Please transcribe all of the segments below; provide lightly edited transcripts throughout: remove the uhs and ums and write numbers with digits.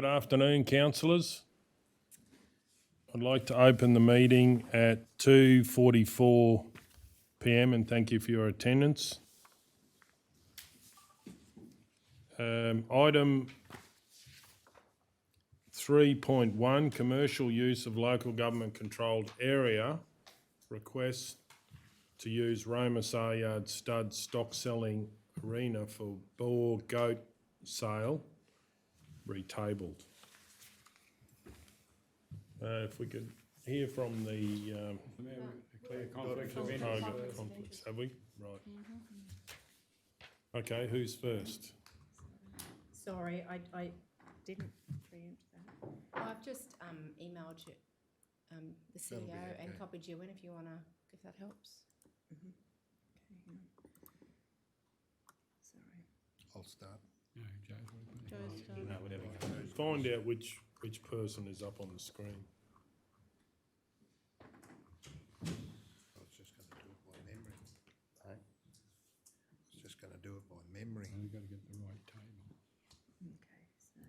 afternoon, councillors. I'd like to open the meeting at 2:44 p.m. and thank you for your attendance. Item 3.1, commercial use of local government controlled area, request to use Roma Sayyad stud stock selling arena for boar goat sale, retabled. If we could hear from the... Clear conflicts of interest. Oh, got conflicts, have we? Right. Okay, who's first? Sorry, I didn't preempt that. I've just emailed you, the CEO That'll be okay. and copied you in if you want to, if that helps. Okay, hang on. Sorry. I'll start. No, Joe's Joe's done. No, whatever. Find out which person is up on the screen. I was just going to do it by memory. I was just going to do it by memory. We've got to get the right table. Okay, so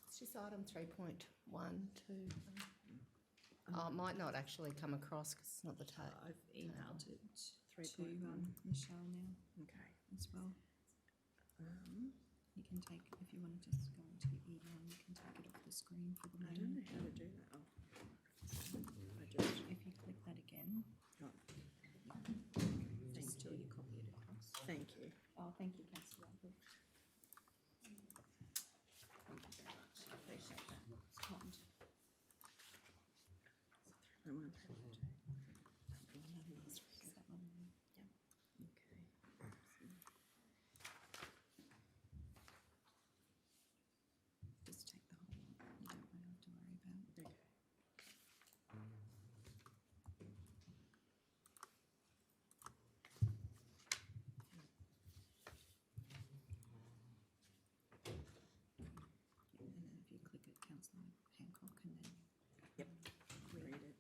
It's just item 3.1 to, it might not actually come across because it's not the table. I've emailed it to 3.1 Michelle now Okay. as well. You can take, if you want to just go into your email, you can take it off the screen for the I don't meeting. know how to do that. Oh. I just, If you click that again, oh, just till you copy it across. thank you. Oh, thank you, Councillor Rugby. Appreciate that. Scotland. I won't have to. Is that one? Okay. Just take the whole lot. You don't really have to worry about. Okay. And then if you click it, Councillor Hancock, and then Yep. Read it.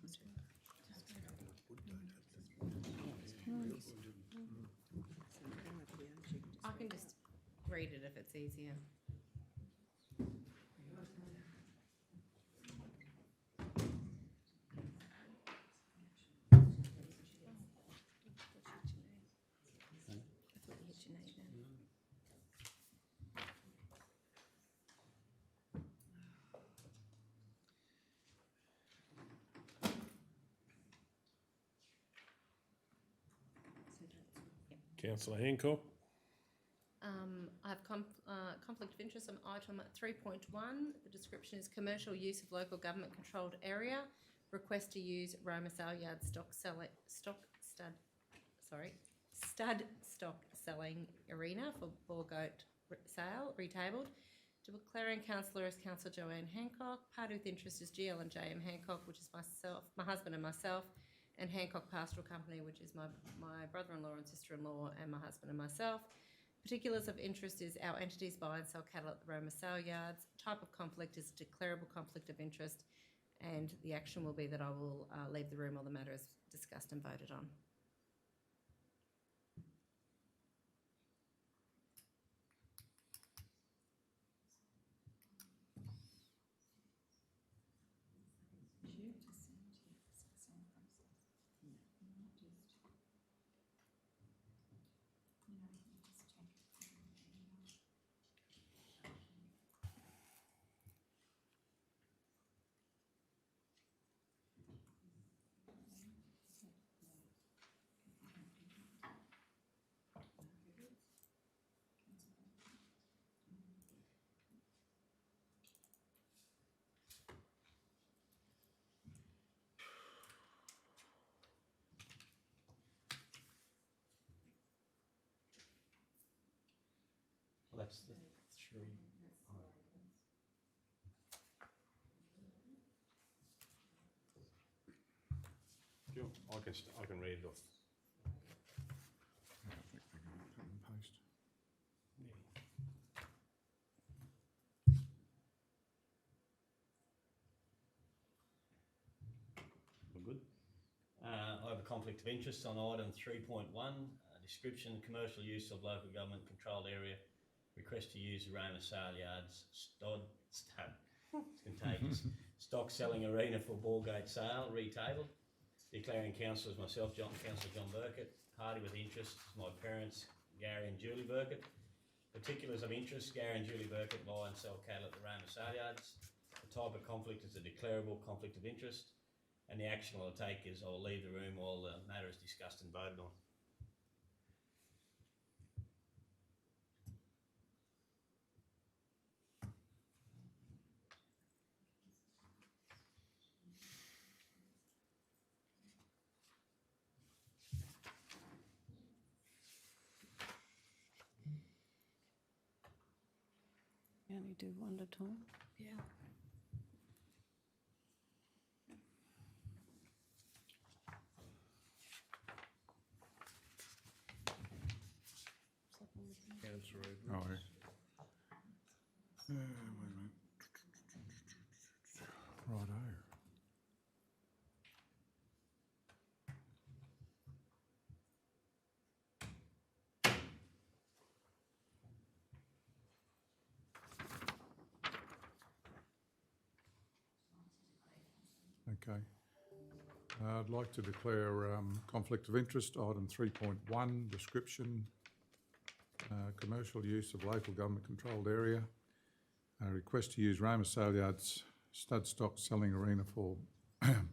Next one, so we don't have to. I can just read it if it's easier. I thought you hit your name then. Councillor Hancock? I have conflict of interest on item 3.1. The description is commercial use of local government controlled area. Request to use Roma Sayyad stud stock selling arena for boar goat sale, retabled. Declaring councillor as Councillor Joanne Hancock. Party with interest is GL and JM Hancock, which is myself, my husband and myself, and Hancock Pastoral Company, which is my brother-in-law and sister-in-law and my husband and myself. Particulars of interest is our entities buy and sell cattle at the Roma sale yards. Type of conflict is a declarable conflict of interest, and the action will be that I will leave the room while the matter is discussed and voted on. That's the three. I can read it off. I think they're going to cut and paste. Yeah. conflict of interest on item 3.1, description, commercial use of local government controlled area, request to use the Roma Sayyad's it's contagious, stock selling arena for ball gate sale, retabled. Declaring councillors myself, Councillor John Burkett. Party with interest, my parents, Gary and Julie Burkett. Particulars of interest, Gary and Julie Burkett buy and sell cattle at the Roma Sayyad's. The type of conflict is a declarable conflict of interest, and the action I'll take is I'll leave the room while the matter is discussed and voted on. You only do one at a time. Yeah. Councillor Edwards. Oh, yeah. Wait a minute. Righto. Okay. I'd like to declare conflict of interest, item 3.1, description, commercial use of local government controlled area. Request to use Roma Sayyad's stud stock selling arena for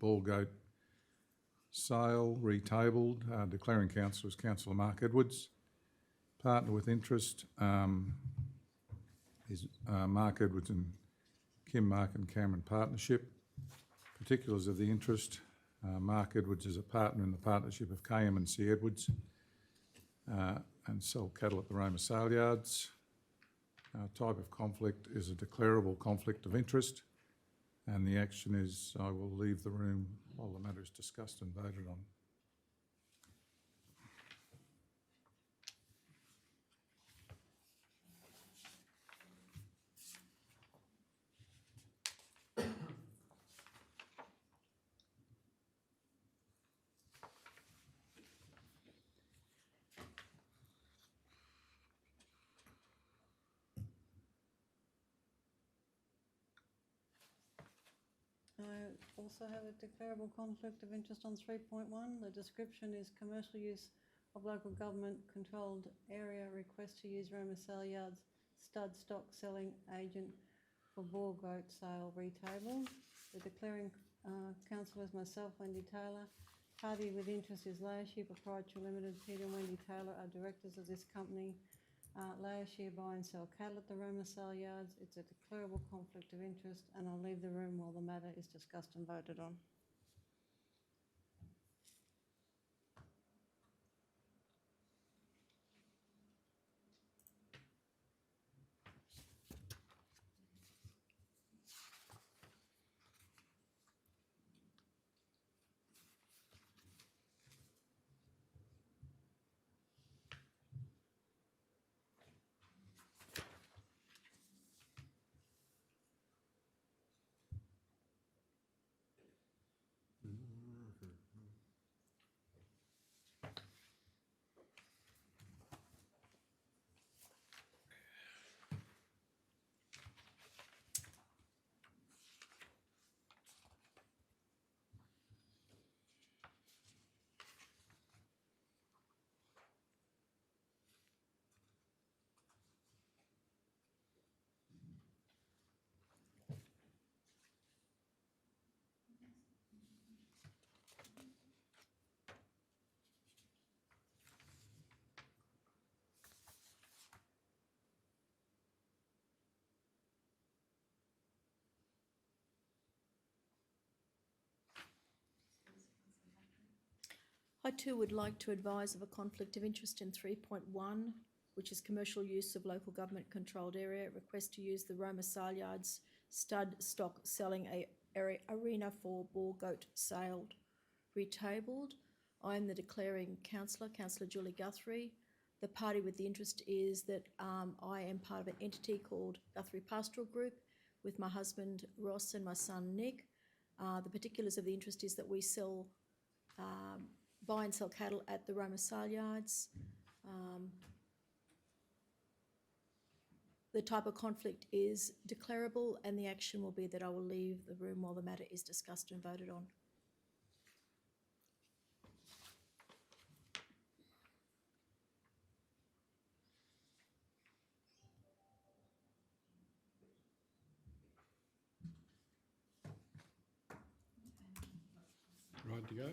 ball goat sale, retabled. Declaring councillor is Councillor Mark Edwards. Partner with interest is Mark Edwards and Kim Mark and Cameron Partnership. Particulars of the interest, Mark Edwards is a partner in the partnership of KM and C Edwards and sell cattle at the Roma Sayyad's. Type of conflict is a declarable conflict of interest, and the action is I will leave the room while the matter is discussed and voted on. I also have a declarable conflict of interest on 3.1. The description is commercial use of local government controlled area, request to use Roma Sayyad's stud stock selling agent for ball goat sale, retabled. The declaring councillor is myself, Wendy Taylor. Party with interest is Laoshi Proprietary Limited. Peter and Wendy Taylor are directors of this company. Laoshi buy and sell cattle at the Roma Sayyad's. It's a declarable conflict of interest, and I'll leave the room while the matter is discussed and voted on. I too would like to advise of a conflict of interest in 3.1, which is commercial use of local government controlled area. Request to use the Roma Sayyad's stud stock selling arena for ball goat sale, retabled. I am the declaring councillor, Councillor Julie Guthrie. The party with the interest is that I am part of an entity called Guthrie Pastoral Group with my husband Ross and my son Nick. The particulars of the interest is that we sell buy and sell cattle at the Roma sale yards. The type of conflict is declarable, and the action will be that I will leave the room while the matter is discussed and voted on. Right to go?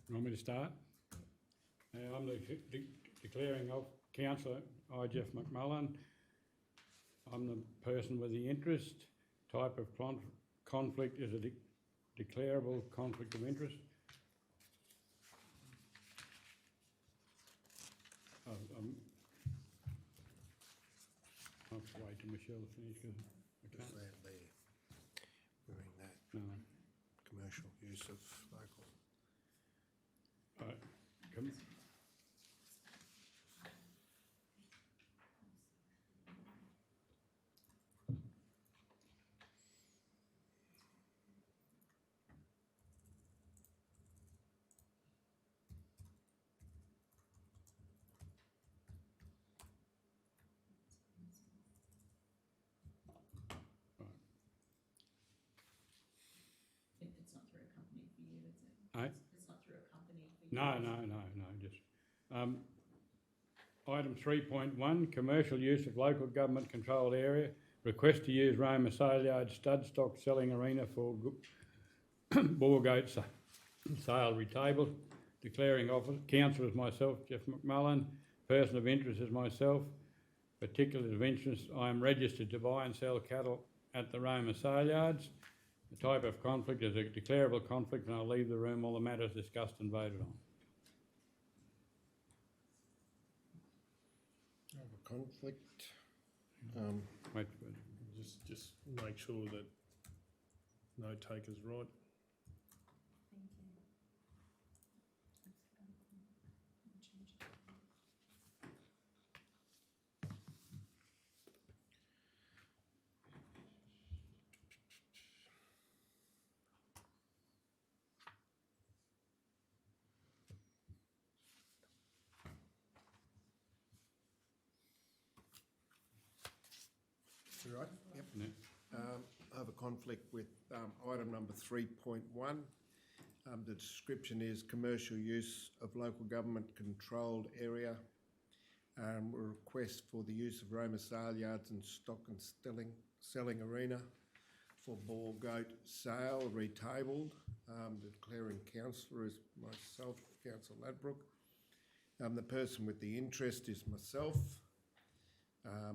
You want me to start? I'm declaring of Councillor I. Jeff McMullen. I'm the person with the interest. Type of conflict is a declarable conflict of interest. I'll have to wait till Michelle finishes because I can't. We're in that No. commercial use of local. Right. Come. It's not through a company for you, is it? Aye? It's not through a company for you? No, just, item 3.1, commercial use of local government controlled area, request to use Roma Sayyad stud stock selling arena for boar goat sale retabled, declaring office, councillor is myself, Jeff McMullen, person of interest is myself, particulars of interest, I am registered to buy and sell cattle at the Roma sale yards. The type of conflict is a declarable conflict, and I'll leave the room while the matter is discussed and voted on. Have a conflict. Wait, Just make sure that no taker's right. You right? Yep. Yeah. I have a conflict with item number 3.1. The description is commercial use of local government controlled area. A request for the use of Roma sale yards and stock and selling arena for boar goat sale retabled. The declaring councillor is myself, Councillor Ladbroke. The person with the interest is myself.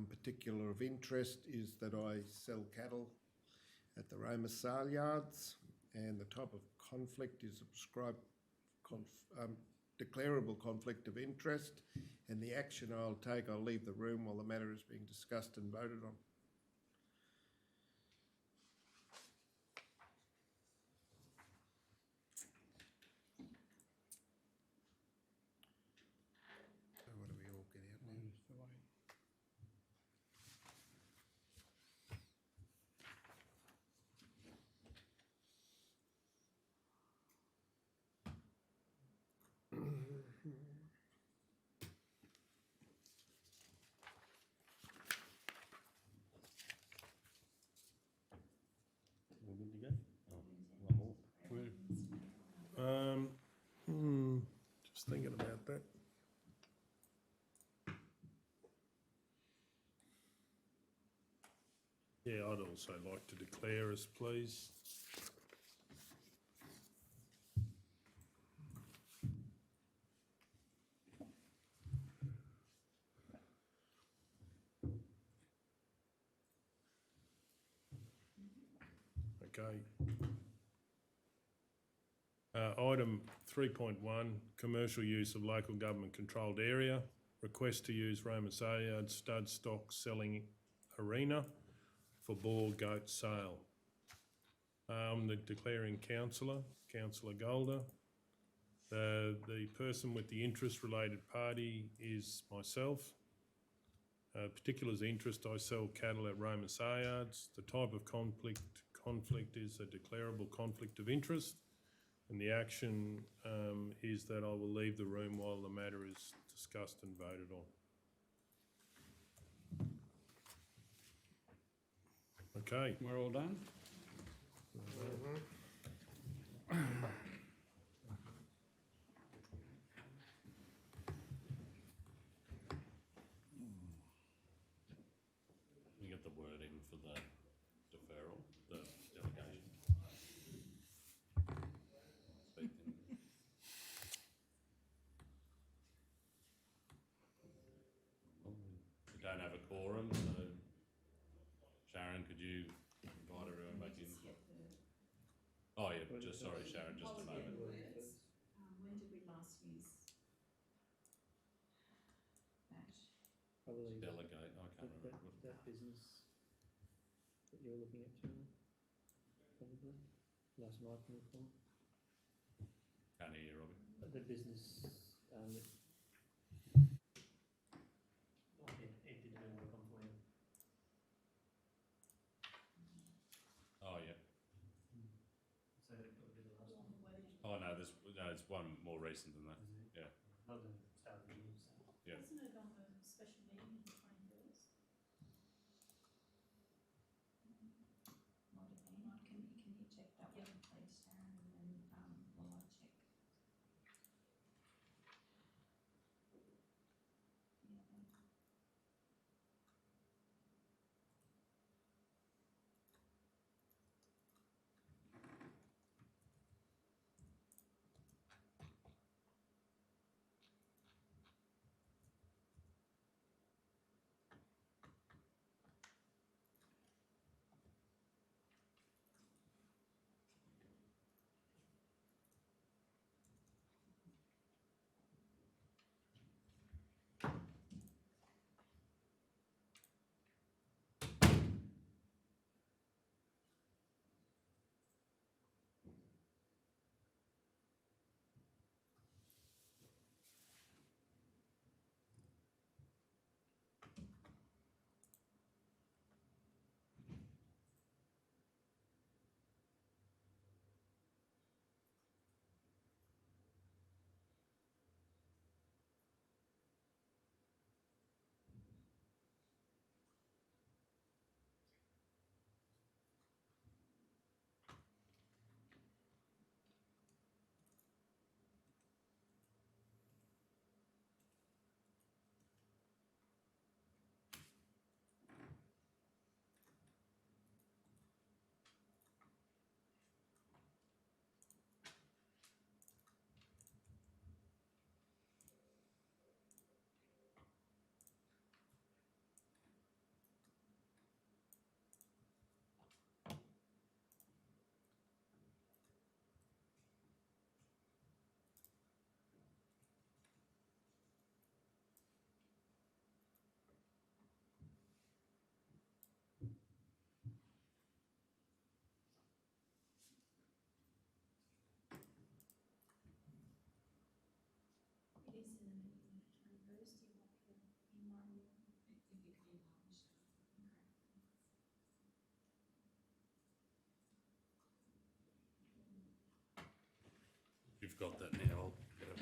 Particular of interest is that I sell cattle at the Roma sale yards, and the type of conflict is a prescribed declarable conflict of interest, and the action I'll take, I'll leave the room while the matter is being discussed and voted on. So what do we all get out now? We're good to go? Oh, one more. Just thinking about that. Yeah, I'd also like to declare us, please. Okay. Item 3.1, commercial use of local government controlled area. request to use Roma Sayyad stud stock selling arena for boar goat sale. I'm the declaring councillor, Councillor Golder. The person with the interest related party is myself. Particulars of interest, I sell cattle at Roma Sayyads. The type of conflict is a declarable conflict of interest, and the action is that I will leave the room while the matter is discussed and voted on. Okay. We're all done? You get the wording for the deferral, the delegation. Speaking. We don't have a quorum, so Sharon, could you invite everyone back in? Oh yeah, just sorry Sharon, just a moment. When did we last use that? I believe Delegate, I can't remember. that business that you're looking at, Chairman, probably, last night report. Can't hear you, Robbie. The business, that Ed did no work on for you. Oh yeah. So that would be the last one. Oh no, there's one more recent than that. Yeah. Not the start of the year, so. Yeah. Wasn't it on the special meeting on the 21st? Might have been. Can you check that one, please, Sharon, and then while I check. It is in the meeting on the 21st, do you want me to email you? If you could email me, Sharon. You've got that now. I'll get it.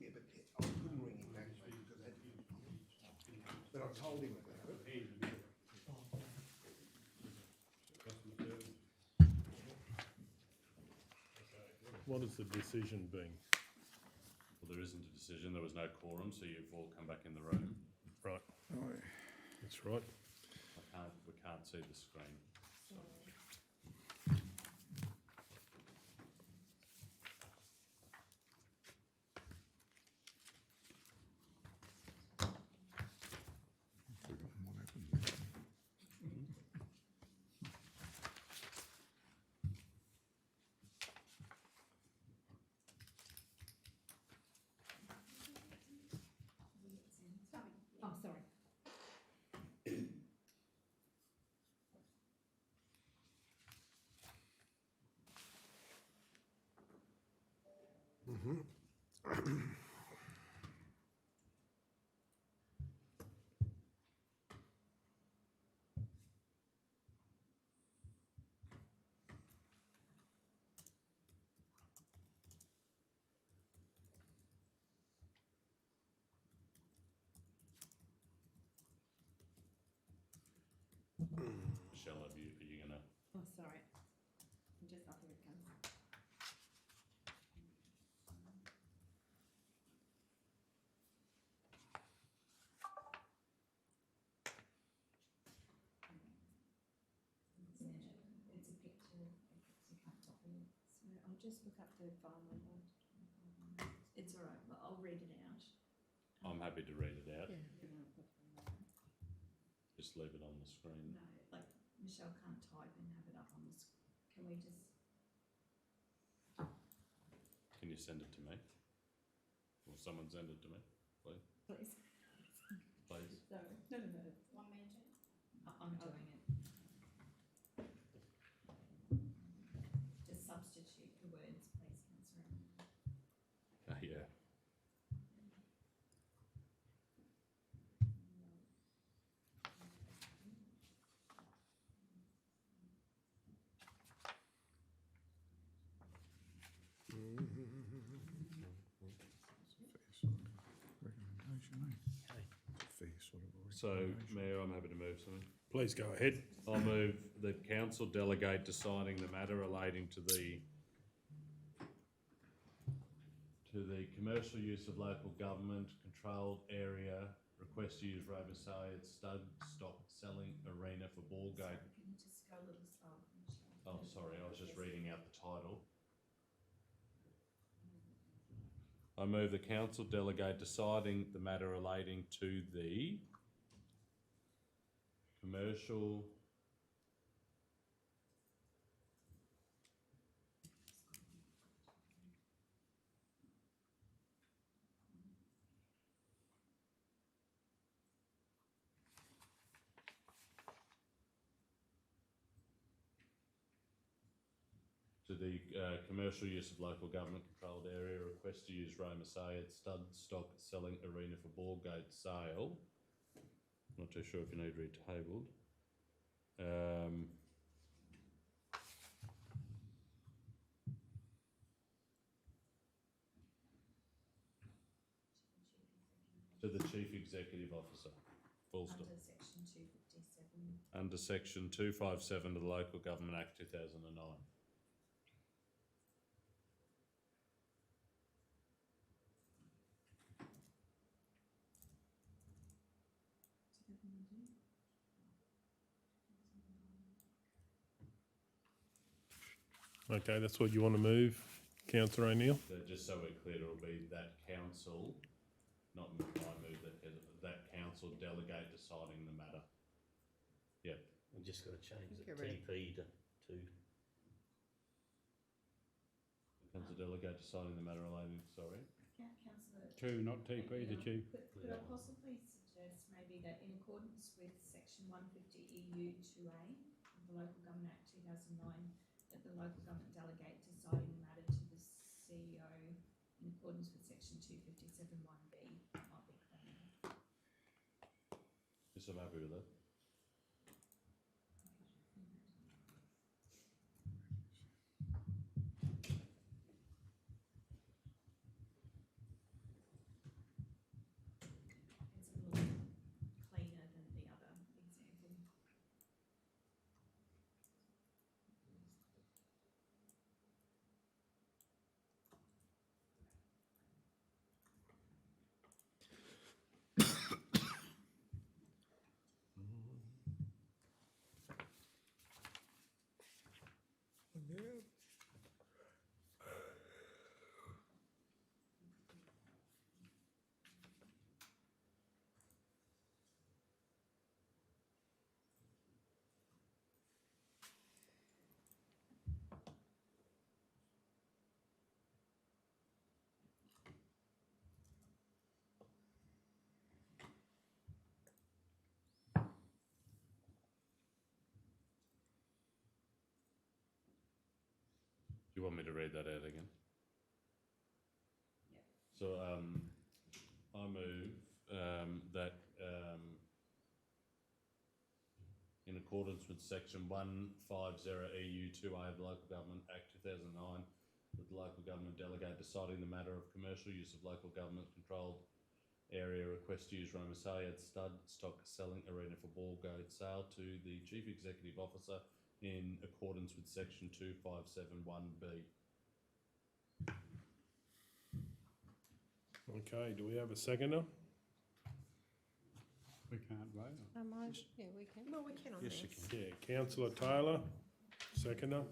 Yeah, but I couldn't ring him back, mate, because but I told him about it. What has the decision been? Well, there isn't a decision, there was no quorum, so you've all come back in the room. Right. That's right. We can't see the screen. Forgotten what happened there. Oh, sorry. Michelle, are you gonna? Oh, sorry. I'm just up here it comes. It's a picture, you can't copy it. So I'll just look up the file number. It's all right, but I'll read it out. I'm happy to read it out, No, just leave it on the screen. like Michelle can't type and have it up on the, can we just? Can you send it to me? Or someone send it to me, please? Please. Please. Sorry. No. Want me to? I'm doing it. Just substitute the words, please, councillor. Yeah. Recommendation, eh? Fair sort of So, recommendation. Mayor, I'm happy to move something. Please go ahead. I'll move that council delegate deciding the matter relating to the commercial use of local government controlled area, request to use Roma Sayyad stud stock selling arena for ball game. Can you just go a little slower, Michelle? Oh, sorry, I was just reading out the title. I move the council delegate deciding the matter relating to the commercial commercial use of local government controlled area, request to use Roma Sayyad stud stock selling arena for ball goat sale. Not too sure if you need retabled. To the Chief Executive Officer, full stop. Under section 257. Under section 257 of the Local Government Act 2009. Okay, that's what you want to move, councillor O'Neill? So just so we're clear, it'll be that council, not my move, that council delegate deciding the matter. Yep. We've just got to change the Okay, TP to Council delegate deciding the matter relating, sorry. Councillor. Two, not TP, the chief. Could I possibly suggest maybe that in accordance with section 150 EU 2A of the Local Government Act 2009, that the local government delegate deciding the matter to the CEO in accordance with section 257(1)(b) might be cleaner. Yes, I'm happy with that. It's a little cleaner than the other example. You want me to read that out again? Yep. So, I move, that, in accordance with section 150 EU 2A of the Local Government Act 2009, that the local government delegate deciding the matter of commercial use of local government controlled area request to use Roma Sayyad stud stock selling arena for ball goat sale to the Chief Executive Officer in accordance with section 2571B. Okay, do we have a seconder? We can't vote. Yeah, we can. Well, we can on Yes, this. you can. Yeah, councillor Taylor, seconder.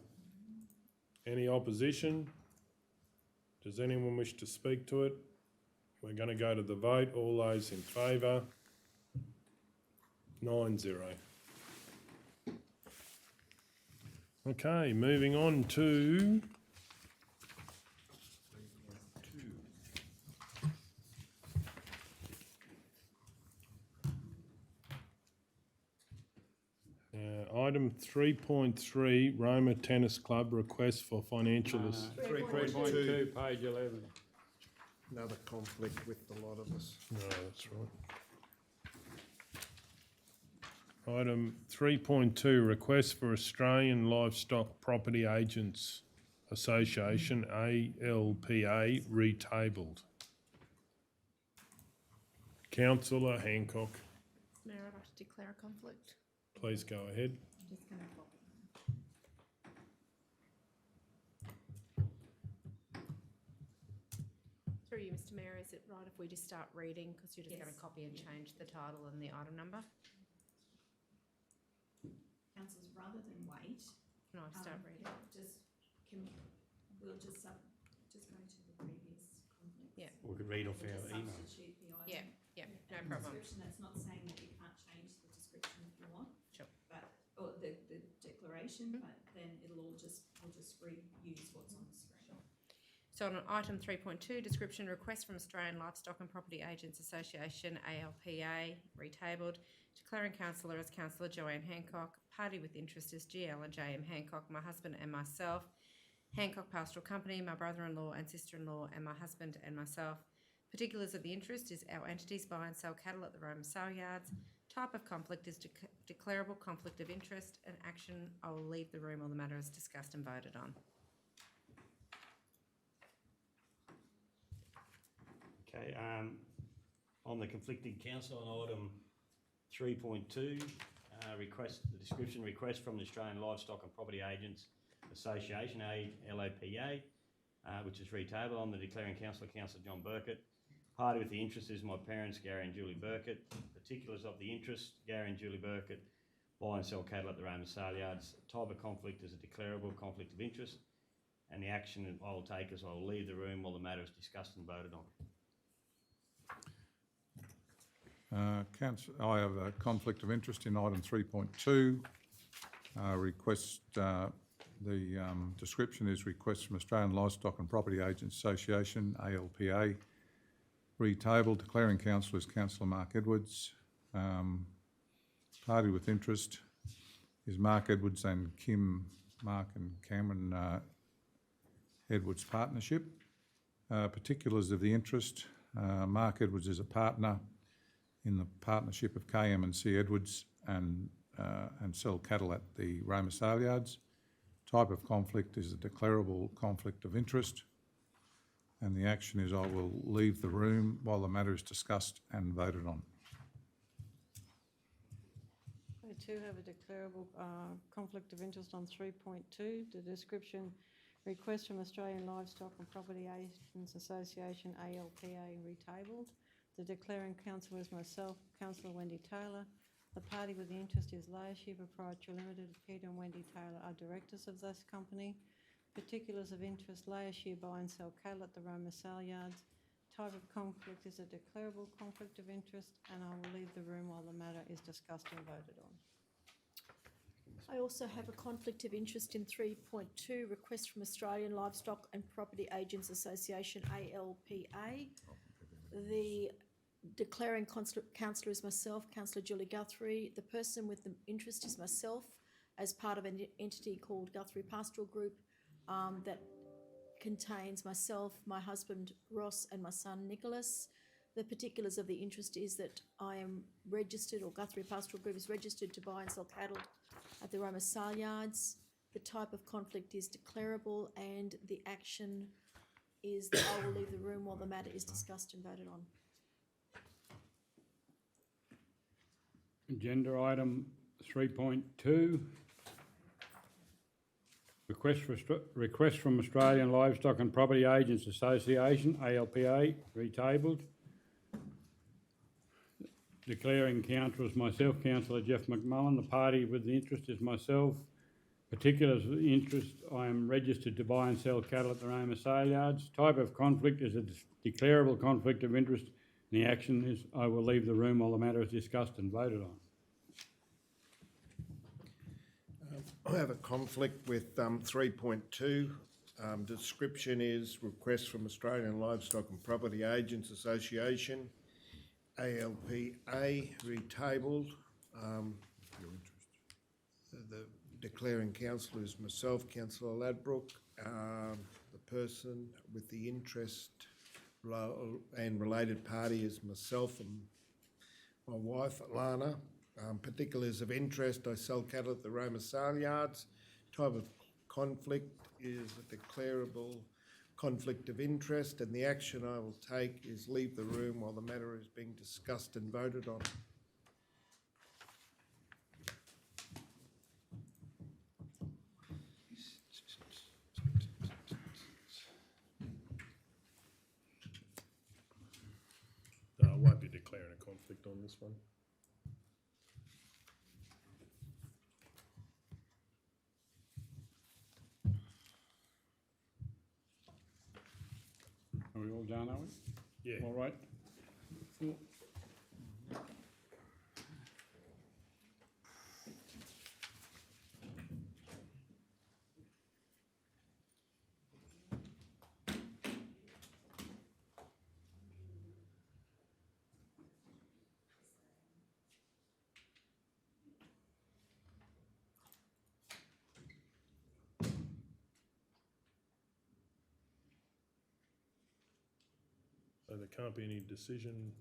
Any opposition? Does anyone wish to speak to it? We're going to go to the vote. All those in favour? 9-0. Okay, moving on to item 3.3, Roma Tennis Club request for financial 3.2, page 11. Another conflict with a lot of us. No, that's right. Item 3.2, request for Australian Livestock Property Agents Association, ALPA, retabled. Councillor Hancock, Mayor, I'd like to declare a conflict. please go ahead. I'm just going to copy. Through you, Mr Mayor, is it right if we just start reading, because you're just going to Yes. copy and change the title and the item number? Councillors, rather than wait, Can I start reading? we'll just go to the previous conflict. Yeah. We could read off We'll our just email. substitute the item. Yeah, yeah, no And the problem. description, that's not saying that you can't change the description if you want. Sure. But, or the declaration, Mhm. but then we'll just reuse what's on the screen. So on item 3.2, description request from Australian Livestock and Property Agents Association, ALPA, retabled, declaring councillor as Councillor Joanne Hancock, party with interest as GL and JM Hancock, my husband and myself, Hancock Pastoral Company, my brother-in-law and sister-in-law and my husband and myself. Particulars of the interest is our entities buy and sell cattle at the Roma sale yards. Type of conflict is declarable conflict of interest, and action I will leave the room while the matter is discussed and voted on. Okay, on the conflicted council on item 3.2, request from the Australian Livestock and Property Agents Association, ALPA, which is retabled. On the declaring councillor, Councillor John Burkett. Party with the interest is my parents, Gary and Julie Burkett. Particulars of the interest, Gary and Julie Burkett buy and sell cattle at the Roma sale yards. Type of conflict is a declarable conflict of interest, and the action I will take is I will leave the room while the matter is discussed and voted on. I have a conflict of interest in item 3.2. The description is request from Australian Livestock and Property Agents Association, ALPA, retabled, declaring councillor is Councillor Mark Edwards. Party with interest is Mark Edwards and Mark and Cameron Edwards Partnership. Particulars of the interest, Mark Edwards is a partner in the partnership of KM and C Edwards and sell cattle at the Roma sale yards. Type of conflict is a declarable conflict of interest, and the action is I will leave the room while the matter is discussed and voted on. I too have a declarable conflict of interest on 3.2. The description, request from Australian Livestock and Property Agents Association, ALPA, retabled. The declaring councillor is myself, Councillor Wendy Taylor. The party with the interest is Laoshi Proprietary Limited. Peter and Wendy Taylor are directors of this company. Particulars of interest, Laoshi buy and sell cattle at the Roma sale yards. Type of conflict is a declarable conflict of interest, and I will leave the room while the matter is discussed and voted on. I also have a conflict of interest in 3.2, request from Australian Livestock and Property Agents Association, ALPA. The declaring councillor is myself, Councillor Julie Guthrie. The person with the interest is myself as part of an entity called Guthrie Pastoral Group that contains myself, my husband Ross, and my son Nicholas. The particulars of the interest is that I am registered, or Guthrie Pastoral Group is registered to buy and sell cattle at the Roma Saleyards. The type of conflict is declarable, and the action is that I will leave the room while the matter is discussed and voted on. Agenda item 3.2. Request from Australian Livestock and Property Agents Association, ALPA, retabled. Declaring councillors, myself, Councillor Jeff McMullen. The party with the interest is myself. Particulars of the interest, I am registered to buy and sell cattle at the Roma Saleyards. Type of conflict is a declarable conflict of interest. The action is I will leave the room while the matter is discussed and voted on. I have a conflict with 3.2. Description is request from Australian Livestock and Property Agents Association, ALPA, retabled. The declaring councillor is myself, Councillor Ladbroke. The person with the interest and related party is myself and my wife, Lana. Particulars of interest, I sell cattle at the Roma Saleyards. Type of conflict is a declarable conflict of interest, and the action I will take is leave the room while the matter is being discussed and voted on. No, I won't be declaring a conflict on this one. Are we all done, are we? Yeah. All right. So there can't be any decision.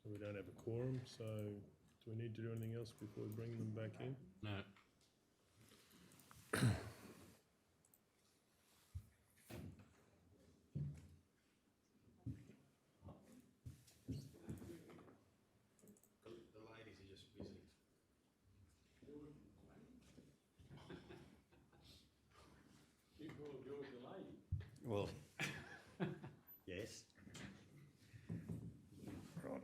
So we don't have a quorum, so do we need to do anything else before we bring them back in? No. The ladies are just busy. You call George a lady? Well, yes. Right.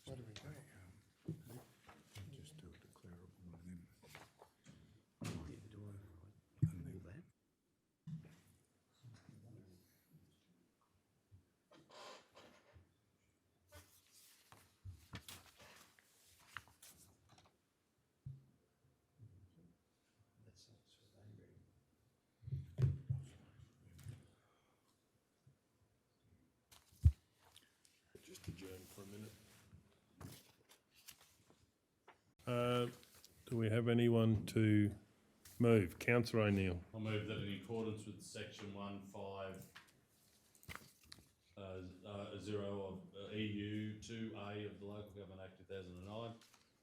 What do we do? Just do a declarable and then. Just adjourn for a minute. Do we have anyone to move? Councillor O'Neill. I'll move that in accordance with section 150 of EU 2A of the Local Government Act 2009,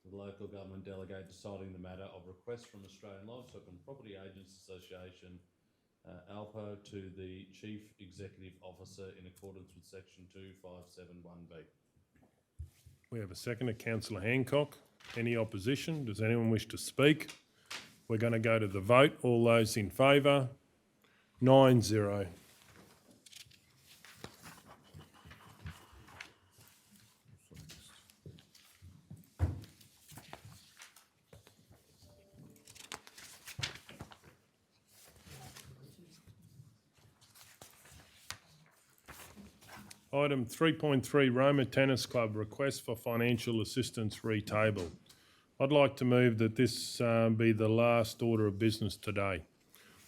the local government delegate deciding the matter of request from Australian Livestock and Property Agents Association, Alpo to the Chief Executive Officer in accordance with section 2571B. We have a seconder, councillor Hancock. Any opposition? Does anyone wish to speak? We're going to go to the vote. All those in favour? 9-0. Item 3.3, Roma Tennis Club, request for financial assistance retabled. I'd like to move that this be the last order of business today.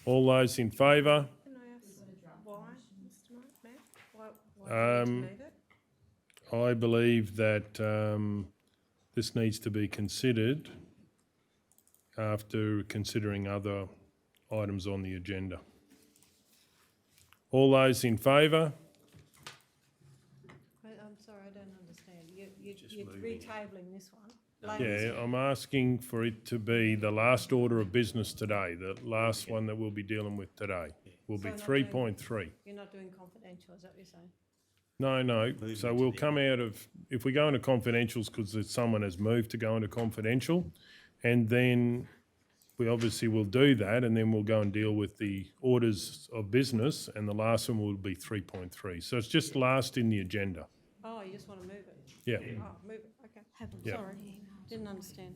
All those in favour? Can I ask why, Mr. Mayor? Why do we need to move it? I believe that this needs to be considered after considering other items on the agenda. All those in favour? I'm sorry, I don't understand. You're retabling this one? Yeah, I'm asking for it to be the last order of business today, the last one that we'll be dealing with today. Will be So not doing- 3.3. You're not doing confidential, is that what you're saying? No. So we'll come out of, if we go into confidentials because someone has moved to go into confidential, and then we obviously will do that, and then we'll go and deal with the orders of business, and the last one will be 3.3. So it's just last in the agenda. Oh, you just want to move it? Yeah. Oh, move it, okay. Yeah. Sorry, didn't understand.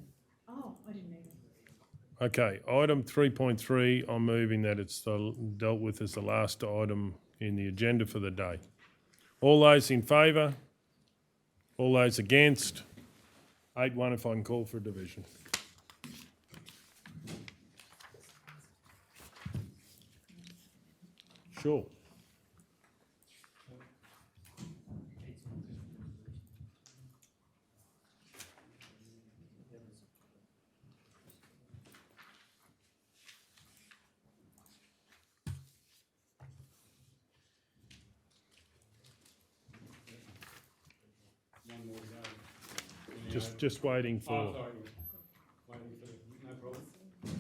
Oh, I didn't either. Okay, item 3.3, I'm moving that it's dealt with as the last item in the agenda for the day. All those in favour? All those against? 8-1 if I can call for a division. Sure. Just waiting for. Oh, sorry. Waiting for the, no problem.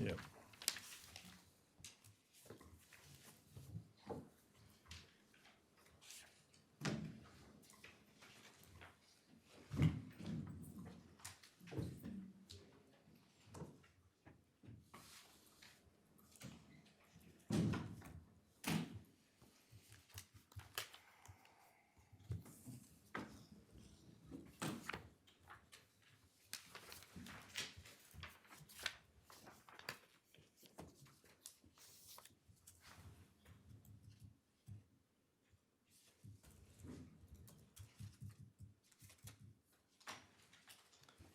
Yeah.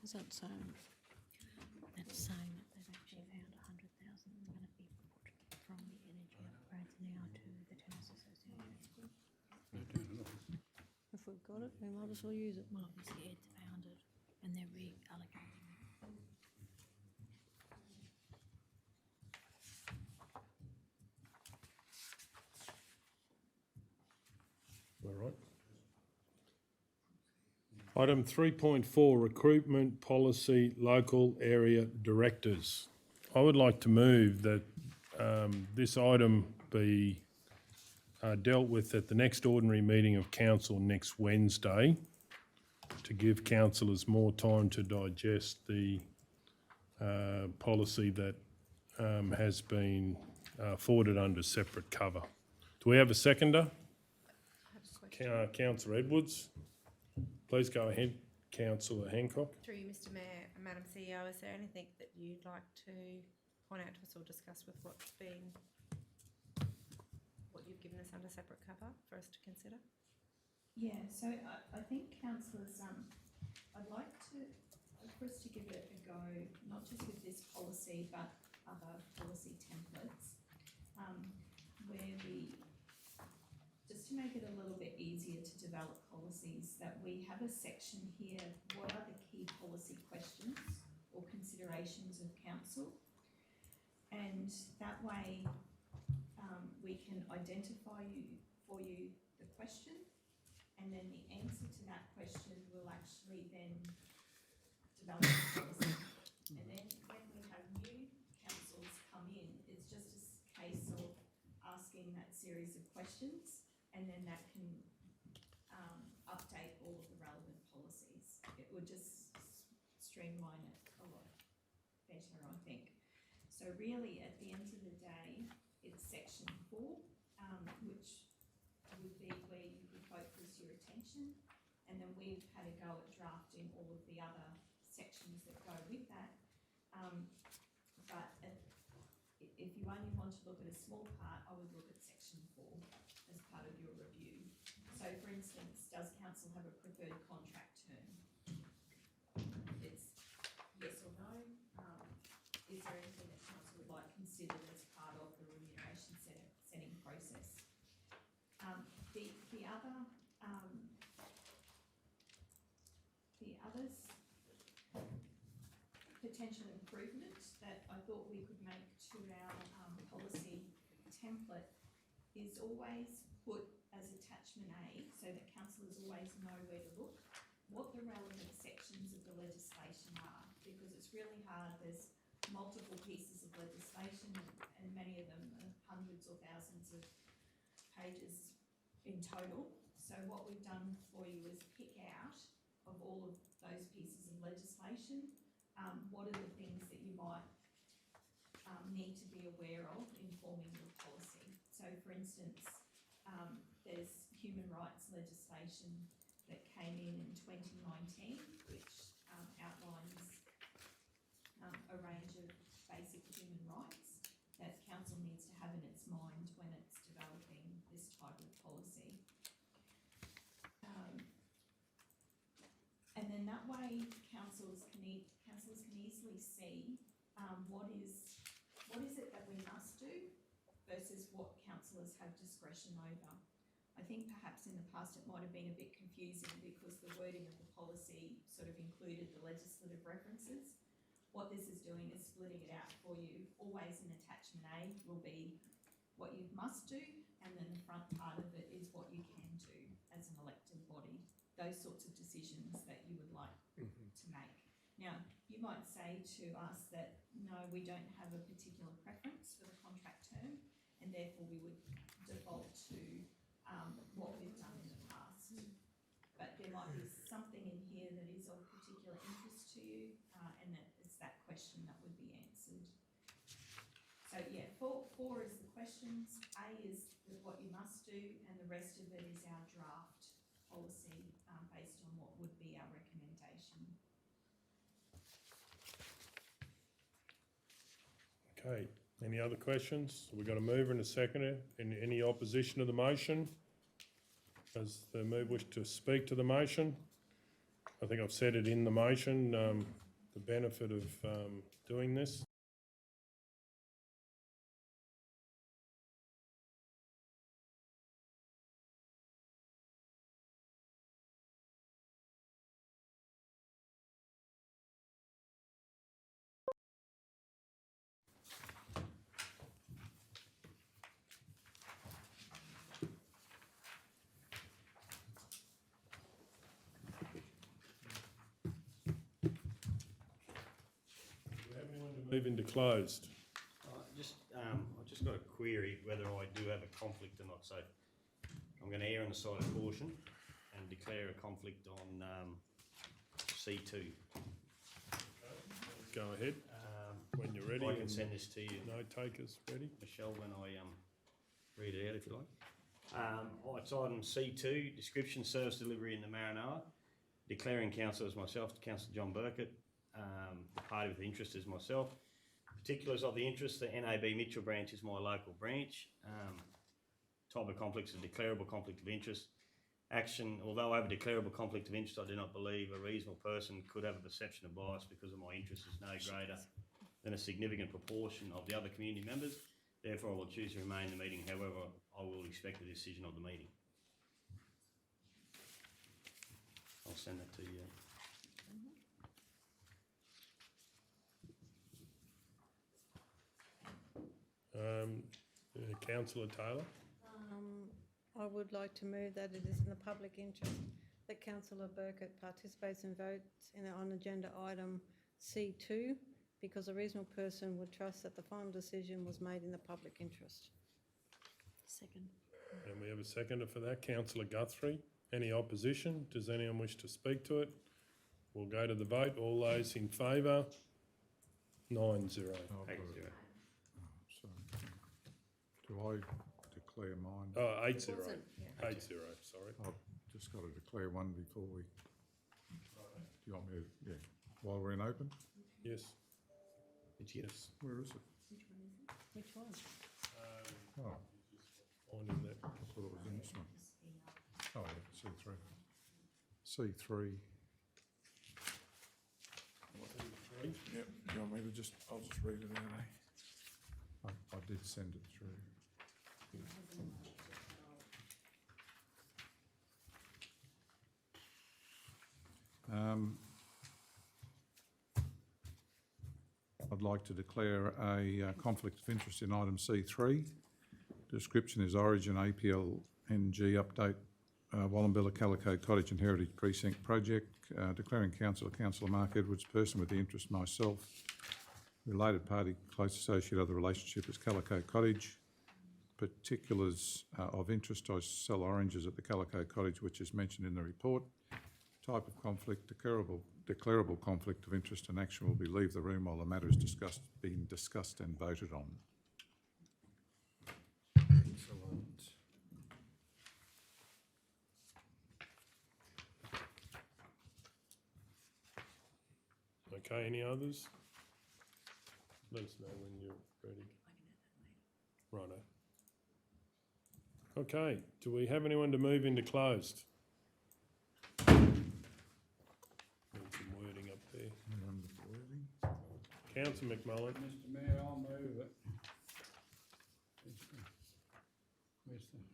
Is that saying? That's saying that they've actually found 100,000 and going to be put from the energy upgrades now to the tennis association. If we've got it, we might as well use it. Well, obviously Ed's found it and they're reallocating it. All right. Item 3.4, recruitment policy, local area directors. I would like to move that this item be dealt with at the next ordinary meeting of council next Wednesday to give councillors more time to digest the policy that has been forwarded under separate cover. Do we have a seconder? I have a question. Councillor Edwards. Please go ahead, Councillor Hancock. Through you, Mr. Mayor and Madam CEO, is there anything that you'd like to point out to us or discuss with what you've given us under separate cover for us to consider? Yeah, so I think councillors, I'd like for us to give it a go, not just with this policy, but other policy templates, where just to make it a little bit easier to develop policies, that we have a section here, what are the key policy questions or considerations of council? And that way, we can identify for you the question, and then the answer to that question will actually then develop the policy. And then when we have new councils come in, it's just a case of us asking that series of questions, and then that can update all of the relevant policies. It would just streamline it a lot better, I think. So really, at the end of the day, it's section 4, which would be where you could focus your attention, and then we've had a go at drafting all of the other sections that go with that. But if you only want to look at a small part, I would look at section 4 as part of your review. So for instance, does council have a preferred contract term? It's yes or no. Is there anything that council would like considered as part of the remuneration setting process? The others potential improvement that I thought we could make to our policy template is always put as attachment A, so that councillors always know where to look, what the relevant sections of the legislation are, because it's really hard. There's multiple pieces of legislation, and many of them are hundreds or thousands of pages in total. So what we've done for you is pick out of all of those pieces of legislation, what are the things that you might need to be aware of in forming your policy. So for instance, there's human rights legislation that came in 2019, which outlines a range of basic human rights that council needs to have in its mind when it's developing this type of policy. And then that way councillors can easily see what is it that we must do versus what councillors have discretion over. I think perhaps in the past it might have been a bit confusing because the wording of the policy sort of included the legislative references. What this is doing is splitting it out for you. Always in attachment A will be what you must do, and then the front part of it is what you can do as an elected body. Those sorts of decisions that you would like to make. Now, you might say to us that, no, we don't have a particular preference for the contract term, and therefore we would default to what we've done in the past. But there might be something in here that is of particular interest to you, and that it's that question that would be answered. So yeah, 4 is the questions, A is what you must do, and the rest of it is our draft policy based on what would be our recommendation. Okay, any other questions? We've got a mover and a seconder. Any opposition to the motion? Does the mover wish to speak to the motion? I think I've said it in the motion, the benefit of doing this. Move into closed. I've just got a query whether I do have a conflict or not. So I'm going to err on the side of caution and declare a conflict on C2. Go ahead. When you're ready. I can send this to you, Note takers ready. Michelle, when I read it out, if you like. It's item C2, description, service delivery in the Maranoa. Declaring council as myself, Councillor John Burkett. The party with interest is myself. Particulars of the interest, the NAB Mitchell branch is my local branch. Type of conflict is a declarable conflict of interest. Action, although I have a declarable conflict of interest, I do not believe a reasonable person could have a perception of bias because of my interest is no greater than a significant proportion of the other community members. Therefore, I will choose to remain in the meeting. However, I will respect the decision of the meeting. I'll send that to you. Councillor Taylor. I would like to move that it is in the public interest that Councillor Burkett participates and votes on agenda item C2 because a reasonable person would trust that the final decision was made in the public interest. Second. And we have a seconder for that, councillor Guthrie. Any opposition? Does anyone wish to speak to it? We'll go to the vote. All those in favour? 9-0. I've got it. Sorry. Do I declare mine? Oh, 8-0. Wasn't, yeah. 8-0, sorry. I've just got to declare one before we, do you want me to, yeah, while we're in open? Yes. Yes. Where is it? Which one? Oh, Finding that. I thought it was in this one. Oh, yeah, C3. C3. Yep, do you want me to just, I'll just read it out, eh? I did send it through. I'd like to declare a conflict of interest in item C3. Description is Origin APLNG update, Wallumbilla Calico Cottage and Heritage Precinct project. Declaring Councillor Mark Edwards, person with the interest, myself. Related party, close associate of the relationship is Calico Cottage. Particulars of interest, I sell oranges at the Calico Cottage, which is mentioned in the report. Type of conflict, declarable conflict of interest, and action will be leave the room while the matter is being discussed and voted on. Excellent. Okay, any others? Let us know when you're ready. Righto. Okay, do we have anyone to move into closed? Need some wording up there. Councillor McMullen. Mr Mayor, I'll move it.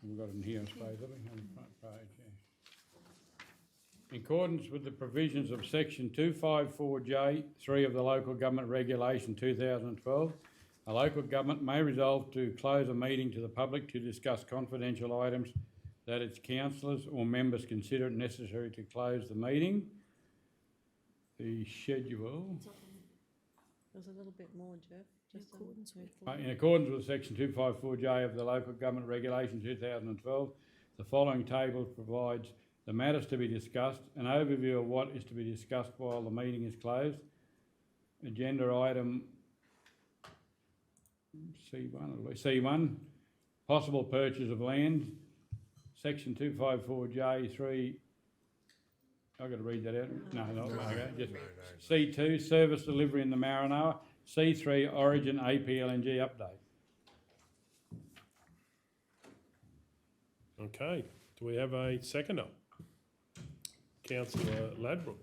We've got it in here, I suppose, have we, on the front page, yeah. In accordance with the provisions of section 254J3 of the Local Government Regulation 2012, a local government may resolve to close a meeting to the public to discuss confidential items that its councillors or members consider it necessary to close the meeting. The schedule. There's a little bit more, Jeff. Just In accordance with section 254J of the Local Government Regulation 2012, the following table provides the matters to be discussed, an overview of what is to be discussed while the meeting is closed. Agenda item C1, possible purchase of land. Section 254J3, I've got to read that out. No, okay, just C2, service delivery in the Maranoa. C3, Origin APLNG update. Okay, do we have a seconder? Councillor Ladbrook.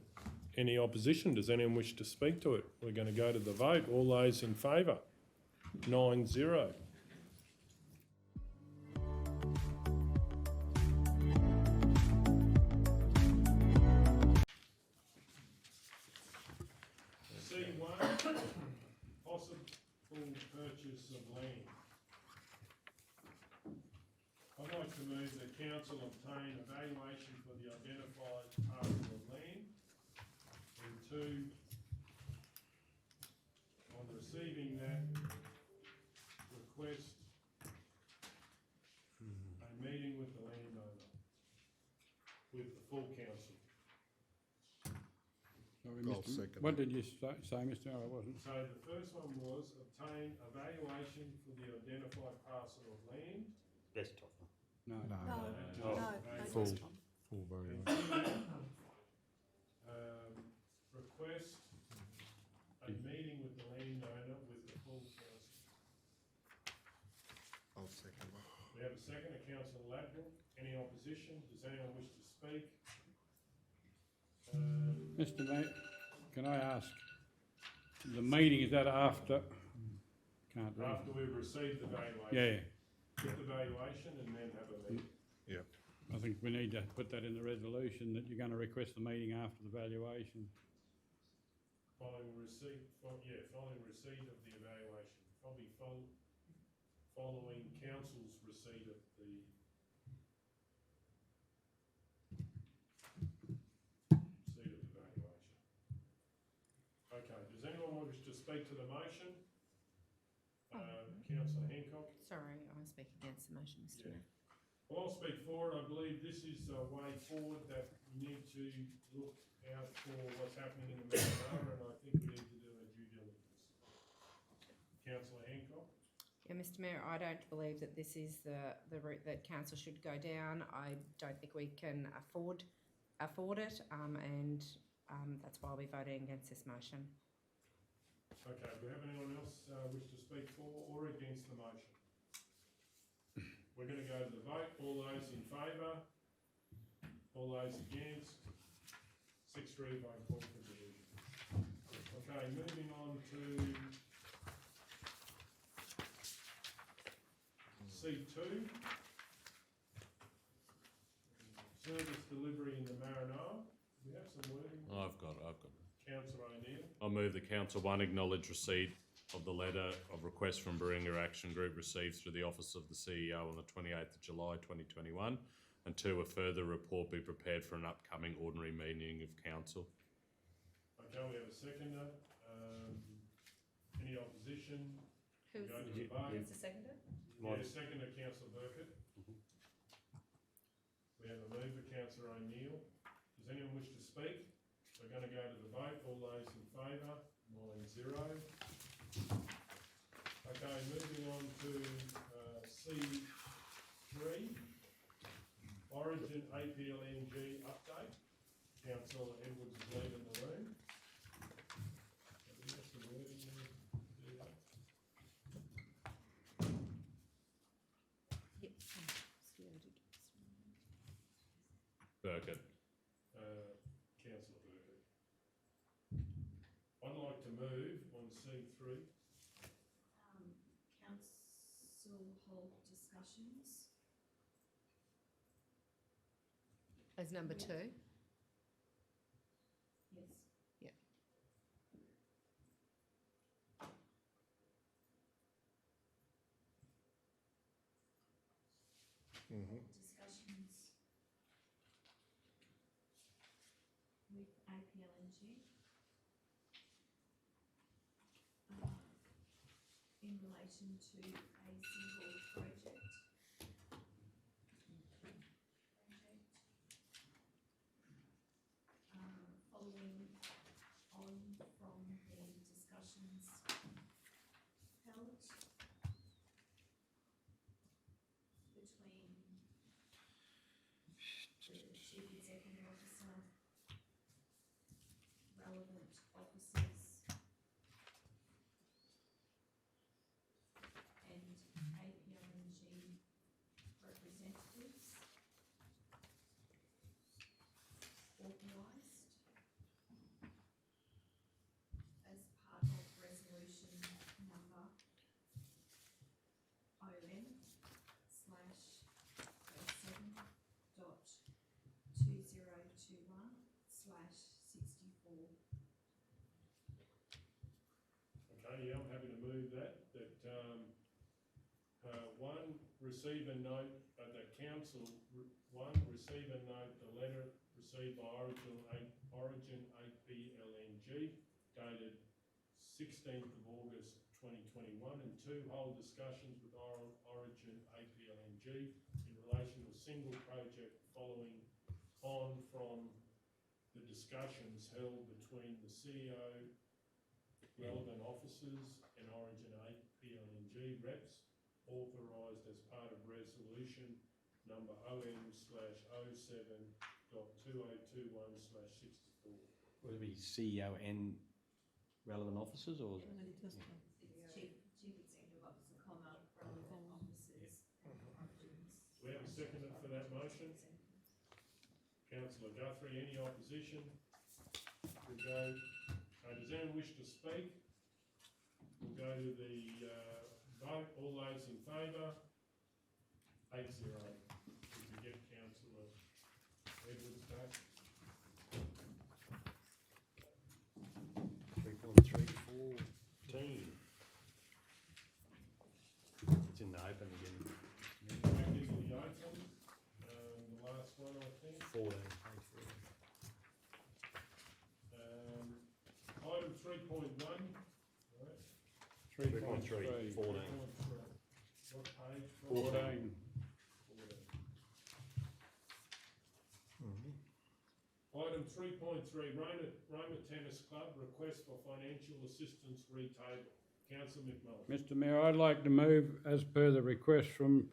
Any opposition? Does anyone wish to speak to it? We're going to go to the vote. All those in favour? 9-0. C1, possible purchase of land. I'd like to move that council obtain a valuation for the identified parcel of land. And two, on receiving that, request a meeting with the landowner, with the full council. What did you say, Mr. Mayor? I wasn't. So the first one was obtain a valuation for the identified parcel of land. Desktop. No. Full valuation. Request a meeting with the landowner with the full council. I'll second that. We have a second, councillor Ladbrook. Any opposition? Does anyone wish to speak? Mr. Mayor, can I ask, the meeting, is that after? Can't read. After we've received the valuation. Yeah, Get the valuation and then have a meeting. I think we need to put that in the resolution that you're going to request the meeting after the valuation. Following receipt of the evaluation. Probably following council's receipt of the valuation. Okay, does anyone wish to speak to the motion? Councillor Hancock. Sorry, I speak against the motion, Mr Yeah. Mayor. Well, I'll speak for it. I believe this is a way forward that we need to look out for what's happening in the Maranoa, and I think we need to do our due diligence. Councillor Hancock? Yeah, Mr Mayor, I don't believe that this is the route that council should go down. I don't think we can afford it, and that's why we're voting against this motion. Okay, do we have anyone else wish to speak for or against the motion? We're going to go to the vote. All those in favour? All those against? 6-3 vote for division. Okay, moving on to C2. Service delivery in the Maranoa. We have some wording. I've got it. Councillor O'Neill. I move that Council 1 acknowledge receipt of the letter of request from Baringa Action Group received through the Office of the CEO on the 28th of July 2021, and 2, a further report be prepared for an upcoming ordinary meeting of Council. Okay, we have a seconder. Any opposition? Who's Go to the vote. the seconder? Yeah, seconder, Councillor Burkett. We have a mover, Councillor O'Neill. Does anyone wish to speak? We're going to go to the vote. All those in favour? 9-0. Okay, moving on to C3. Origin APLNG update. Councillor Edwards is leaving the room. Do we have some wording there to do that? Yep. Burkett. Councillor Burkett. I'd like to move on C3. Council hold discussions. As number 2? Yes. Yep. Discussions with APLNG in relation to a single project. Following on from the discussions held between the Chief Executive Officer, relevant officers, and APLNG representatives, authorised as part of resolution number OM/7.2021/64. Okay, yeah, I'm happy to move that. One, receive and note that council, receive and note the letter received by Origin APLNG dated 16th of August 2021, and 2, hold discussions with Origin APLNG in relation to a single project following on from the discussions held between the CEO, relevant officers and Origin APLNG reps, authorised as part of resolution number OM/07.2021/64. Would it be CEO and relevant officers, or? Just It's Chief Executive Officer, comma, relevant officers and origins. Do we have a seconder for that motion? Councillor Guthrie, any opposition? We'll go, does anyone wish to speak? We'll go to the vote. All those in favour? 8-0. We can get Councillor Edwards back. 3.314. It's in the open again. Back into the open. The last one, I think. 14, page 14. Item 3.1. Right. 3.3, 14. 3.3. What page? 14. Item 3.3, Roma Tennis Club, request for financial assistance retable. Councillor McMillan. Mr Mayor, I'd like to move, as per the request from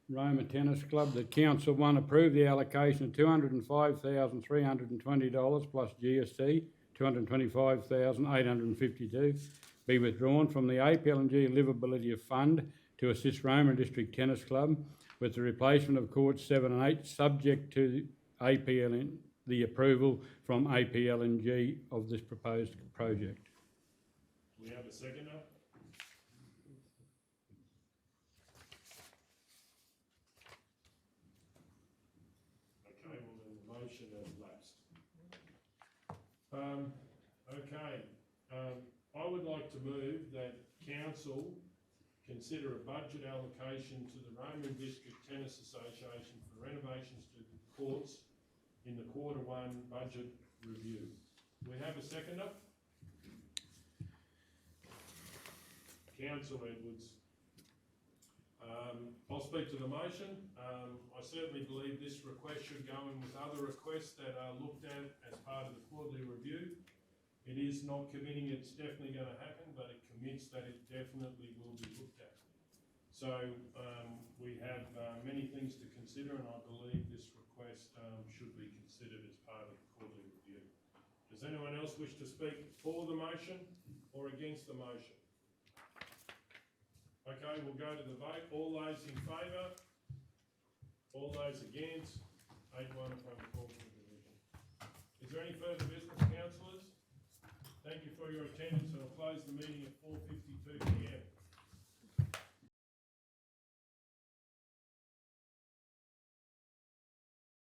Roma Tennis Club, that Council 1 approve the allocation of $205,320 plus GST, $225,852, be withdrawn from the APLNG Livability Fund to assist Roma District Tennis Club with the replacement of courts 7 and 8, subject to the approval from APLNG of this proposed project. We have a seconder. Okay, well then the motion has lapsed. I would like to move that council consider a budget allocation to the Roman District Tennis Association for renovations to the courts in the Q1 budget review. We have a seconder? Councillor Edwards. I'll speak to the motion. I certainly believe this request should go in with other requests that are looked at as part of the quarterly review. It is not committing it's definitely going to happen, but it commits that it definitely will be looked at. So we have many things to consider, and I believe this request should be considered as part of the quarterly review. Does anyone else wish to speak for the motion or against the motion? Okay, we'll go to the vote. All those in favour? All those against? 8-1 upon the call for division. Is there any further business, councillors? Thank you for your attendance, and I'll close the meeting at 4:52 p.m.